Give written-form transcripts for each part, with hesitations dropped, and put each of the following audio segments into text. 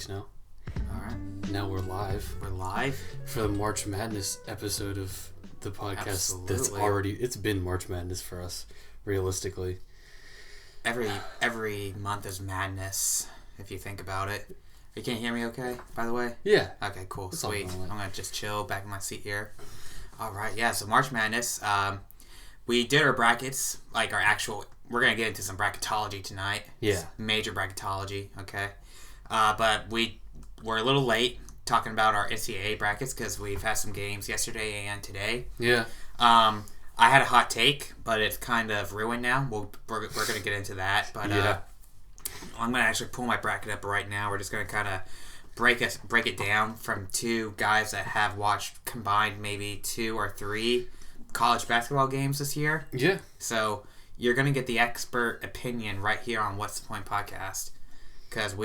Now. All right. Now we're live. We're live for the March Madness episode of the podcast. Absolutely. That's it's been March Madness for us, realistically. Every month is madness, if you think about it. You can't hear me okay, by the way? Yeah. Okay, cool. That's Sweet. I'm going to just chill back in my seat here. All right, yeah, so March Madness. We did our brackets, like our actual... We're going to get into some bracketology tonight. Yeah. Major bracketology, okay? But we're a little late talking about our NCAA brackets because we've had some games yesterday and today. Yeah. I had a hot take, but it's kind of ruined now. We're going to get into that. But yeah. I'm going to actually pull my bracket up right now. We're just going to kind of break it down from two guys that have watched combined maybe 2 or 3 college basketball games this year. Yeah. So you're going to get the expert opinion right here on What's the Point podcast because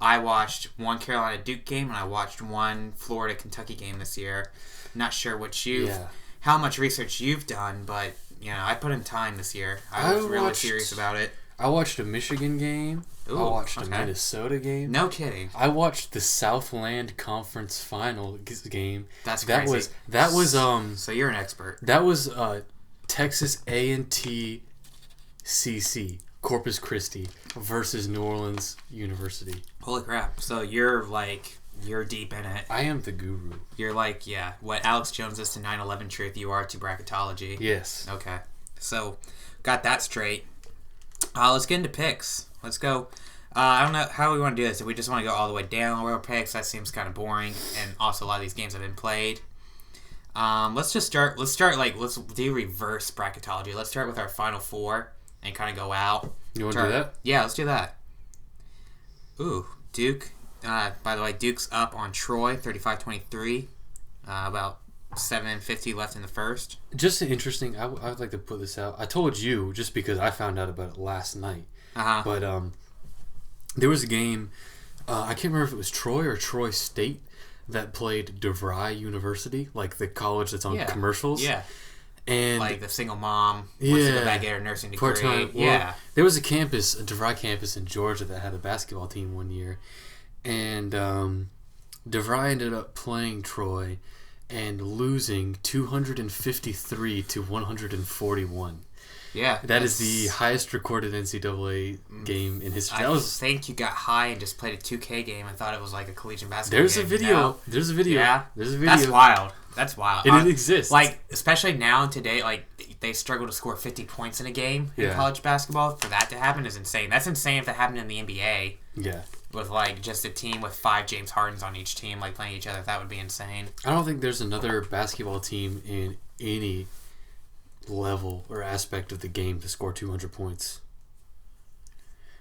I watched one Carolina Duke game and I watched one Florida Kentucky game this year. Not sure how much research you've done, but I put in time this year. I was really serious about it. I watched a Michigan game. Ooh, I watched a Minnesota game. No kidding. I watched the Southland Conference Final game. That's crazy. That was So you're an expert. That was Texas A&T CC. Corpus Christi versus New Orleans University. Holy crap. So you're deep in it. I am the guru. You're what Alex Jones is to 9/11 truth, you are to bracketology. Yes. Okay. So, got that straight. Let's get into picks. Let's go. I don't know how we want to do this. If we just want to go all the way down where picks, that seems kind of boring. And also a lot of these games have been played. Let's do reverse bracketology. Let's start with our final 4. And kind of go out. You want to do that? Yeah, let's do that. Ooh, Duke. By the way, Duke's up on Troy, 35-23. About 7:50 left in the first. Just interesting. I would like to put this out. I told you just because I found out about it last night. Uh-huh. But there was a game. I can't remember if it was Troy or Troy State that played DeVry University, like the college that's on commercials. Yeah. And like the single mom wants to go back get her nursing degree. Part-time. Well, there was a DeVry campus in Georgia that had a basketball team one year. And DeVry ended up playing Troy and losing 253-141. Yeah. That is the highest recorded NCAA game in history. I think you got high and just played a 2K game and thought it was like a collegiate basketball There's game. A video. No. There's a video. Yeah. There's a video. That's wild. And it exists. Especially now and today, they struggle to score 50 points in a game in college basketball. For that to happen is insane. That's insane if that happened in the NBA. Yeah. With, just a team with 5 James Hardens on each team, playing each other. That would be insane. I don't think there's another basketball team in any level or aspect of the game to score 200 points.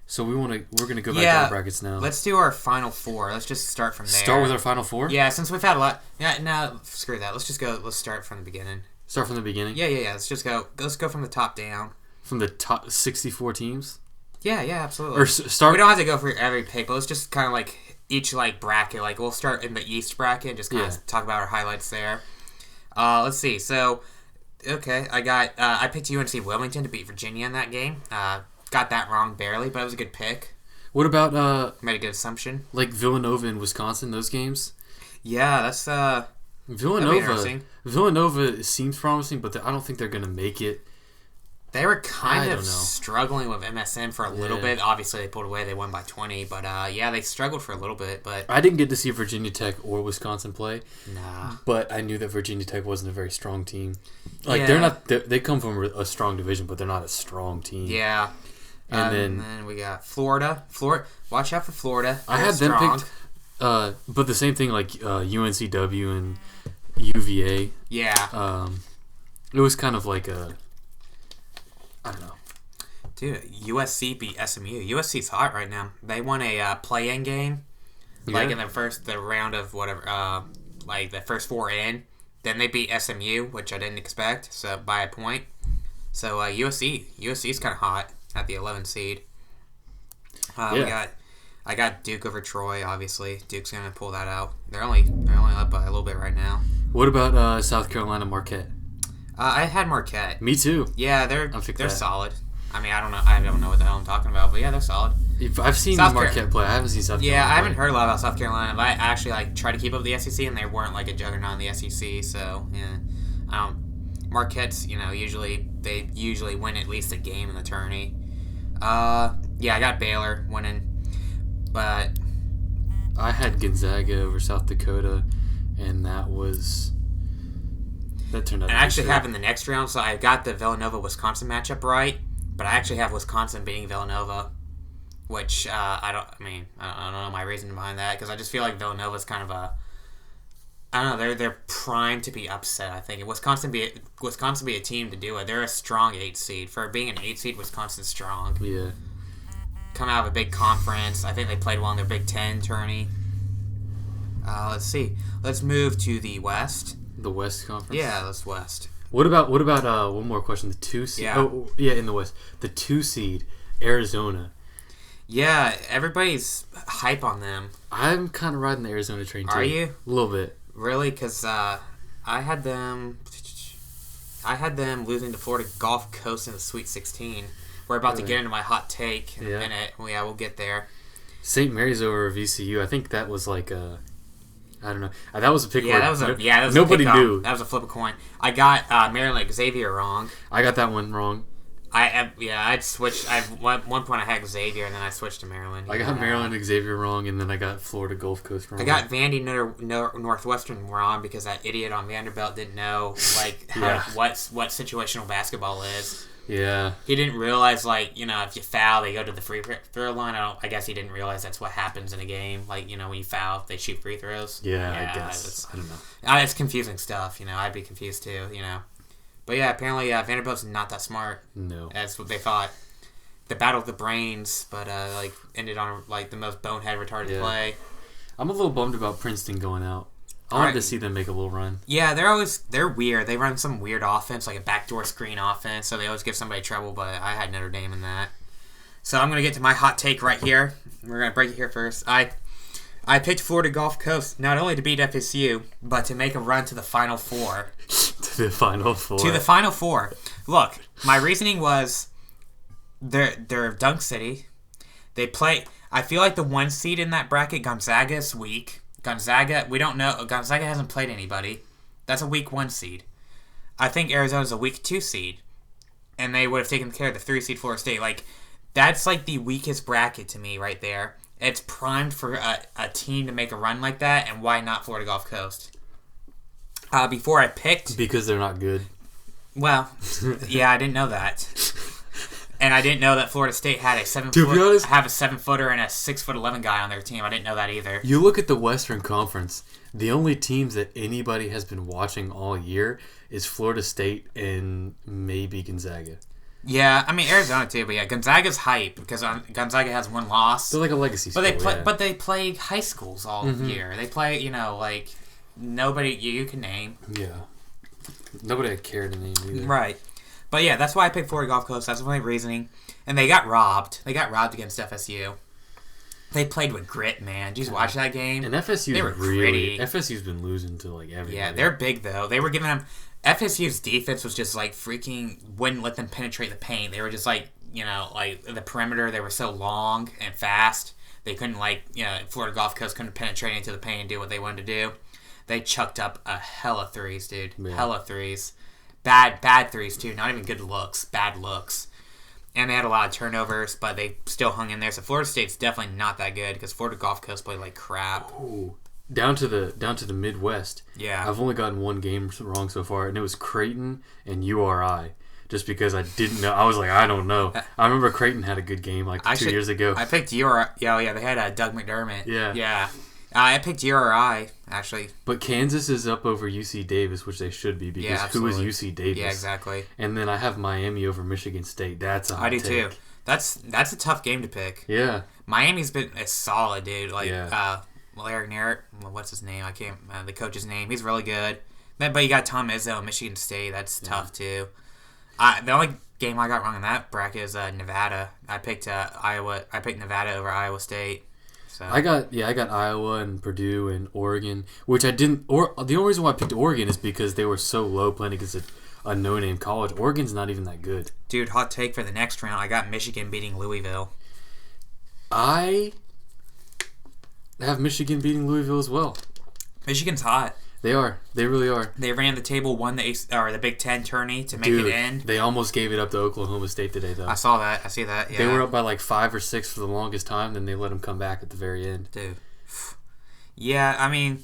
So we're going to go back to our brackets now. Let's do our final 4. Let's just start from there. Start with our final 4? Yeah, since we've had a lot. Yeah, no, screw that. Let's start from the beginning. Start from the beginning? Yeah. Let's go from the top down. From the top 64 teams? Yeah, absolutely. Or start. We don't have to go for every pick, but let's just kind of each bracket. We'll start in the East bracket and just kind of talk about our highlights there. Let's see. So, okay, I picked UNC Wilmington to beat Virginia in that game. Got that wrong barely, but it was a good pick. What about made a good assumption? Villanova and Wisconsin, those games? Yeah, that's Villanova seems promising, but I don't think they're going to make it. They were kind of struggling with MSN for a little bit. Obviously, they pulled away. They won by 20. But, they struggled for a little bit. But I didn't get to see Virginia Tech or Wisconsin play. Nah. But I knew that Virginia Tech wasn't a very strong team. They're not. They come from a strong division, but they're not a strong team. Yeah. And then we got Florida. Watch out for Florida. I had them picked. But the same thing like UNCW and UVA. Yeah. It was kind of like I don't know. Dude, USC beat SMU. USC's hot right now. They won a play-in game, like in the round of whatever, like the first 4 in. Then they beat SMU, which I didn't expect, so by a point. So USC's kind of hot at the 11 seed. I got Duke over Troy. Obviously, Duke's gonna pull that out. They're only up by a little bit right now. What about South Carolina Marquette? I had Marquette. Me too. Yeah, they're solid. I mean, I don't know what the hell I'm talking about, but yeah, they're solid. I've seen Marquette play. I haven't seen South Carolina. Yeah, I haven't heard a lot about South Carolina, but I actually tried to keep up with the SEC, and they weren't like a juggernaut in the SEC. So yeah, Marquette's usually win at least a game in the tourney. Yeah, I got Baylor winning, but I had Gonzaga over South Dakota, and that turned out. And I actually have in the next round, so I got the Villanova-Wisconsin matchup right, but I actually have Wisconsin beating Villanova, which I don't know my reason behind that, because I just feel like Villanova's kind of they're primed to be upset. I think Wisconsin be a team to do it. They're a strong 8 seed. For being an 8 seed, Wisconsin's strong. Yeah. Come out of a big conference. I think they played well in their Big Ten tourney. Let's see. Let's move to the West. The West Conference? Yeah, that's West. What about one more question? The 2 seed? Yeah. Oh, yeah, in the West. The 2 seed, Arizona. Yeah, everybody's hype on them. I'm kind of riding the Arizona train, too. Are you? A little bit. Really? Because I had them losing to Florida Gulf Coast in the Sweet 16. We're about to get into my hot take in a minute. Yeah, we'll get there. St. Mary's over VCU. I think that was like I don't know. That was a pick. Yeah, that was nobody knew. That was a flip a coin. I got Maryland Xavier wrong. I got that one wrong. I'd switched. At one point I had Xavier, and then I switched to Maryland. I got Maryland Xavier wrong, and then I got Florida Gulf Coast wrong. I got Vandy Northwestern wrrong because that idiot on Vanderbilt didn't know what situational basketball is. Yeah. He didn't realize if you foul, they go to the free throw line. I guess he didn't realize that's what happens in a game. When you foul, they shoot free throws. Yeah, I guess. I don't know. It's confusing stuff. I'd be confused too. But yeah, apparently Vanderbilt's not that smart. No. That's what they thought. The battle of the brains, but ended on the most bonehead retarded play. I'm a little bummed about Princeton going out. I wanted to see them make a little run. Yeah, they're weird. They run some weird offense, like a backdoor screen offense, so they always give somebody trouble, but I had Notre Dame in that. So I'm going to get to my hot take right here. We're going to break it here first. I picked Florida Gulf Coast not only to beat FSU, but to make a run to the Final Four. To the Final Four. Look, my reasoning was they're Dunk City. They play... I feel like the 1 seed in that bracket, Gonzaga, is weak. Gonzaga, we don't know. Gonzaga hasn't played anybody. That's a weak 1 seed. I think Arizona's a weak 2 seed. And they would have taken care of the 3 seed Florida State. That's the weakest bracket to me right there. It's primed for a team to make a run like that, and why not Florida Gulf Coast? Before I picked... Because they're not good. Well, yeah, I didn't know that. And I didn't know that Florida State had a 7-footer and a 6'11" guy on their team. I didn't know that either. You look at the Western Conference. The only teams that anybody has been watching all year is Florida State and maybe Gonzaga. Yeah, I mean Arizona too, but yeah, Gonzaga's hype because Gonzaga has 1 loss. They're like a legacy school. But they play high schools all year. They play nobody you can name. Yeah, nobody I care to name either. Right. But yeah, that's why I picked Florida Gulf Coast. That's my reasoning. And they got robbed. They got robbed against FSU. They played with grit, man. Did you just watch that game? And FSU, they were gritty. FSU's been losing to everybody. Yeah, they're big though. They were giving them. FSU's defense was just freaking wouldn't let them penetrate the paint. They were just the perimeter. They were so long and fast. They couldn't Florida Gulf Coast couldn't penetrate into the paint and do what they wanted to do. They chucked up a hella threes, dude. Yeah. Hella threes. Bad threes, too. Not even good looks. Bad looks. And they had a lot of turnovers, but they still hung in there. So Florida State's definitely not that good because Florida Gulf Coast played like crap. Ooh. Down to the Midwest. Yeah. I've only gotten 1 game wrong so far, and it was Creighton and URI. Just because I didn't know. I was like, I don't know. I remember Creighton had a good game 2 years ago. I picked URI. Yeah, they had Doug McDermott. Yeah. Yeah. I picked URI, actually. But Kansas is up over UC Davis, which they should be, because who is UC Davis? Yeah, exactly. And then I have Miami over Michigan State. That's a hot take. I do too. That's a tough game to pick. Yeah. Miami's been solid, dude. Larry Narrett, what's his name? I can't. The coach's name. He's really good. But you got Tom Izzo and Michigan State. That's tough too. The only game I got wrong in that bracket is Nevada. I picked Iowa. I picked Nevada over Iowa State. So I got Iowa and Purdue and Oregon, which I didn't. Or the only reason why I picked Oregon is because they were so low playing against a no-name college. Oregon's not even that good. Dude, hot take for the next round. I got Michigan beating Louisville. I have Michigan beating Louisville as well. Michigan's hot. They are. They really are. They ran the table, won the Big Ten tourney to make it in. They almost gave it up to Oklahoma State today, though. I saw that. I see that. Yeah. They were up by like 5 or 6 for the longest time, then they let them come back at the very end. Dude. Yeah, I mean,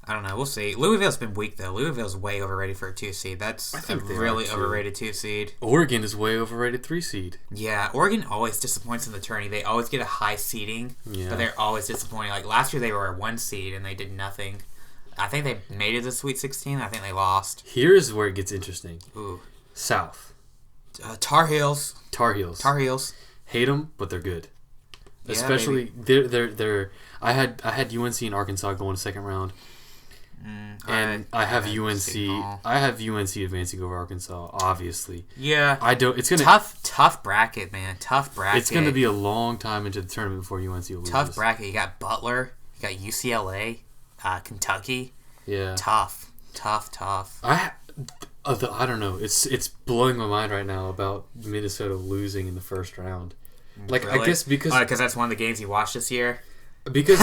I don't know. We'll see. Louisville's been weak, though. Louisville's way overrated for a 2 seed. That's a really overrated 2 seed. Oregon is way overrated 3 seed. Yeah, Oregon always disappoints in the tourney. They always get a high seeding, but they're always disappointing. Like last year, they were a 1 seed and they did nothing. I think they made it to the Sweet 16. I think they lost. Here's where it gets interesting. Ooh. South. Tar Heels. Tar Heels. Hate them, but they're good. Yeah, especially they're. I had UNC and Arkansas going to second round, and I have UNC. I have UNC advancing over Arkansas. Obviously. Yeah. I don't. It's gonna tough bracket, man. Tough bracket. It's gonna be a long time into the tournament before UNC will lose. Tough bracket. You got Butler. You got UCLA. Kentucky. Yeah. Tough. I don't know. It's blowing my mind right now about Minnesota losing in the first round. Like really? I guess because that's one of the games you watched this year. Because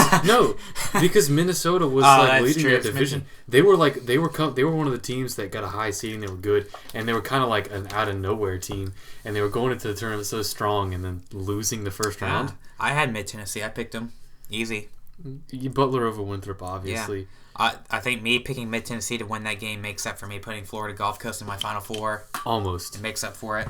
Minnesota was leading that division. They were one of the teams that got a high seeding. They were good, and they were kind of like an out of nowhere team. And they were going into the tournament so strong, and then losing the first round. I had Mid Tennessee. I picked them easy. Butler over Winthrop, obviously. Yeah. I think me picking Mid Tennessee to win that game makes up for me putting Florida Gulf Coast in my Final Four. Almost. It makes up for it.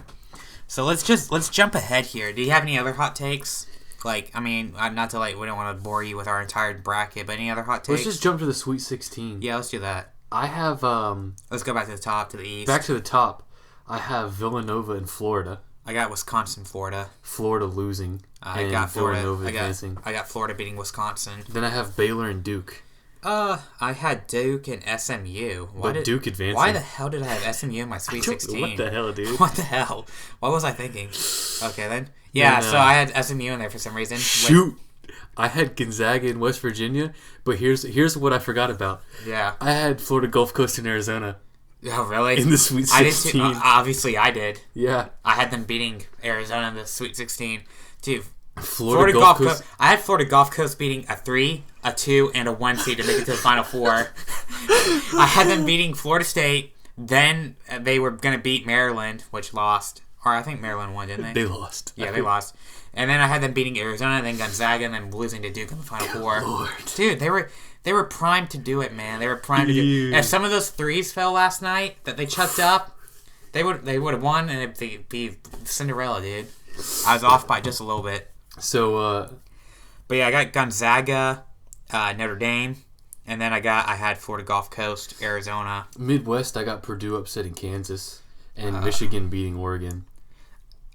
So let's jump ahead here. Do you have any other hot takes? Like, I mean, not to we don't want to bore you with our entire bracket, but any other hot takes? Let's just jump to the Sweet 16. Yeah, let's do that. I have let's go back to the top, to the east. Back to the top. I have Villanova in Florida. I got Wisconsin, Florida. Florida losing. I got Florida. Villanova advancing. I got Florida beating Wisconsin. Then I have Baylor and Duke. I had Duke and SMU. Duke advancing. Why the hell did I have SMU in my Sweet 16? What the hell, dude? What the hell? What was I thinking? Okay, then. Yeah, so I had SMU in there for some reason. Shoot! I had Gonzaga in West Virginia, but here's what I forgot about. Yeah. I had Florida Gulf Coast in Arizona. Oh, really? In the Sweet 16. I did too. Obviously, I did. Yeah. I had them beating Arizona in the Sweet 16. Dude, Florida Gulf Coast. I had Florida Gulf Coast beating a 3, a 2, and a 1 seed to make it to the Final Four. I had them beating Florida State. Then they were going to beat Maryland, which lost. Or I think Maryland won, didn't they? They lost. Yeah, they lost. And then I had them beating Arizona, then Gonzaga, and then losing to Duke in the Final Four. Lord. Dude, they were primed to do it, man. They were primed to do it. If some of those threes fell last night that they chucked up, they would have won, and it'd be Cinderella, dude. I was off by just a little bit. So, but yeah, I got Gonzaga, Notre Dame, and then I had Florida Gulf Coast, Arizona. Midwest, I got Purdue upsetting Kansas, and Michigan beating Oregon.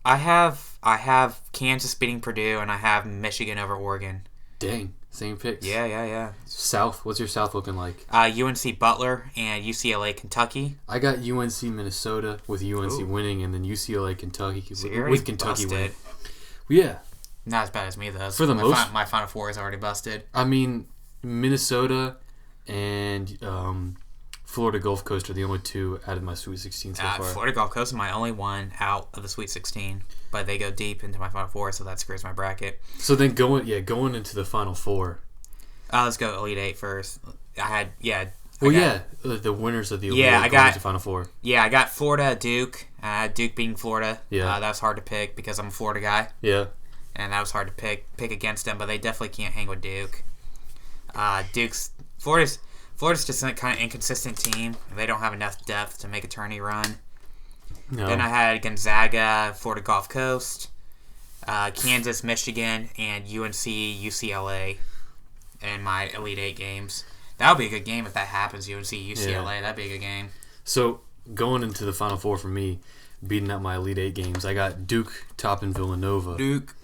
I have Kansas beating Purdue, and I have Michigan over Oregon. Dang, same picks. Yeah. South, what's your South looking like? UNC Butler and UCLA Kentucky. I got UNC Minnesota with UNC winning, and then UCLA Kentucky with Kentucky winning. Yeah. Not as bad as me, though. For the most, my Final Four is already busted. I mean, Minnesota and Florida Gulf Coast are the only two out of my Sweet 16 so far. Florida Gulf Coast is my only one out of the Sweet 16, but they go deep into my Final Four, so that screws my bracket. So then going into the Final Four. Let's go Elite Eight first. The winners of the Elite Eight going into Final Four. Yeah, I got Florida, Duke. Duke beating Florida. Yeah. That was hard to pick because I'm a Florida guy. Yeah. And that was hard to pick against them, but they definitely can't hang with Duke. Florida's just a kind of inconsistent team. They don't have enough depth to make a tourney run. No. Then I had Gonzaga, Florida Gulf Coast, Kansas, Michigan, and UNC, UCLA. in my Elite Eight games. That would be a good game if that happens. UNC UCLA. Yeah. That'd be a good game. So going into the Final Four for me, beating up my Elite Eight games, I got Duke topping Villanova. Duke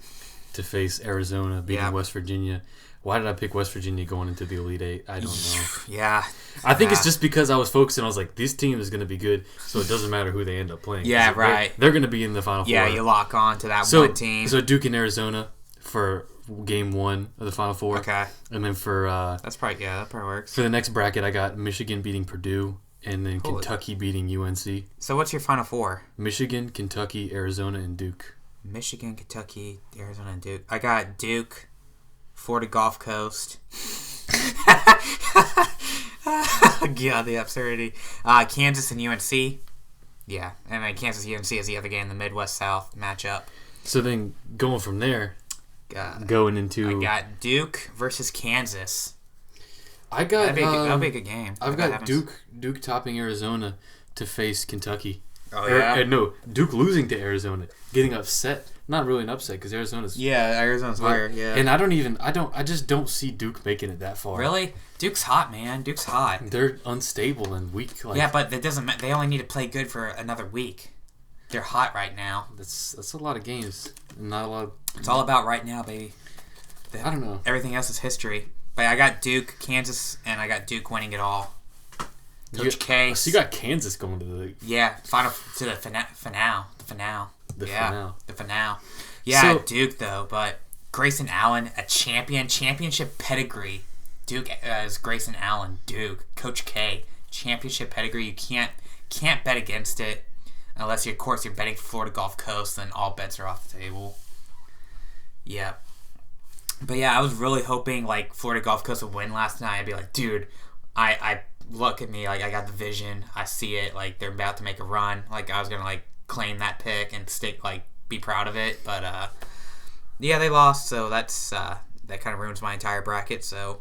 to face Arizona, beating West Virginia. Why did I pick West Virginia going into the Elite Eight? I don't know. Yeah. I think it's just because I was focusing. I was like, this team is going to be good, so it doesn't matter who they end up playing. Yeah, right. They're going to be in the Final Four. Yeah, you lock on to that one team. So Duke and Arizona for Game 1 of the Final Four. Okay. And then for... that probably works. For the next bracket, I got Michigan beating Purdue, and then Kentucky beating UNC. So what's your Final Four? Michigan, Kentucky, Arizona, and Duke. Michigan, Kentucky, Arizona, and Duke. I got Duke, Florida Gulf Coast. God, the absurdity. Kansas and UNC. Yeah, and then Kansas UNC is the other game in the Midwest South matchup. So then going from there, going into... I got Duke versus Kansas. That'd be a good game. I've got Duke topping Arizona to face Kentucky. Oh, yeah? No, Duke losing to Arizona, getting upset. Not really an upset because Arizona's... Yeah, Arizona's higher, yeah. And I just don't see Duke making it that far. Really? Duke's hot, man. Duke's hot. They're unstable and weak. Yeah, but that doesn't matter. They only need to play good for another week. They're hot right now. That's a lot of games. Not a lot of... It's all about right now, baby. I don't know. Everything else is history. But I got Duke, Kansas, and I got Duke winning it all. Coach K. So you got Kansas going to the... Yeah, to the finale. The finale. Yeah, So, Duke, though, but Grayson Allen, a championship pedigree. Duke is Grayson Allen, Duke. Coach K, championship pedigree. You can't bet against it unless, of course, you're betting Florida Gulf Coast, then all bets are off the table. Yeah. But yeah, I was really hoping like Florida Gulf Coast would win last night. I'd be like, dude, I look at me, like I got the vision. I see it, like they're about to make a run. Like I was gonna like claim that pick and be proud of it. But yeah, they lost, so that's that kind of ruins my entire bracket. So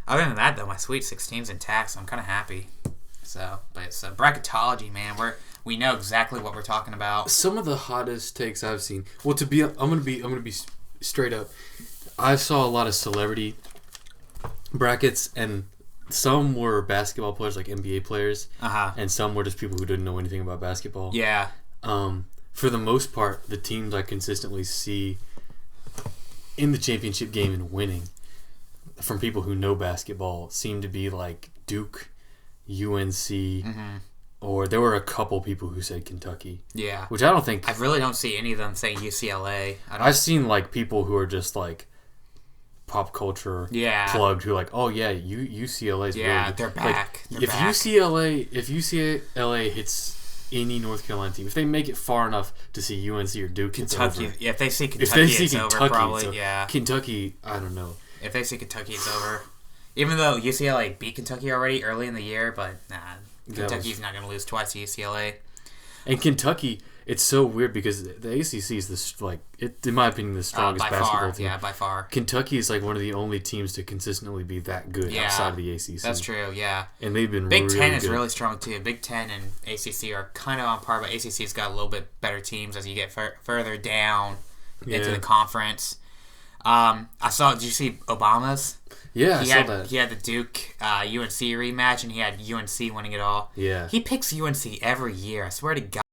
other than that, though, my Sweet 16's intact, so I'm kind of happy. So, but it's bracketology, man. We know exactly what we're talking about. Some of the hottest takes I've seen. Well, I'm gonna be straight up. I saw a lot of celebrity brackets, and some were basketball players, like NBA players, and some were just people who didn't know anything about basketball. Yeah. For the most part, the teams I consistently see in the championship game and winning from people who know basketball seem to be like Duke, UNC, or there were a couple people who said Kentucky. Yeah. Which I don't think... I really don't see any of them saying UCLA. I've seen like people who are just like pop culture plugged who are like, oh yeah, UCLA's really good. They're back. Like, if UCLA hits any North Carolina team, if they make it far enough to see UNC or Duke, Kentucky. It's over. Yeah, if they see Kentucky, it's over probably. So Kentucky, I don't know. If they see Kentucky, it's over. Even though UCLA beat Kentucky already early in the year, but Kentucky's not going to lose twice to UCLA. And Kentucky, it's so weird because the ACC is in my opinion, the strongest basketball team. Yeah, by far. Kentucky is like one of the only teams to consistently be that good outside of the ACC. That's true, yeah. And they've been Big really Ten is good. really strong too. Big Ten and ACC are kind of on par, but ACC's got a little bit better teams as you get further down into the conference. Did you see Obama's? Yeah, I saw that. He had the Duke UNC rematch, and he had UNC winning it all. Yeah. He picks UNC every year. I swear to God.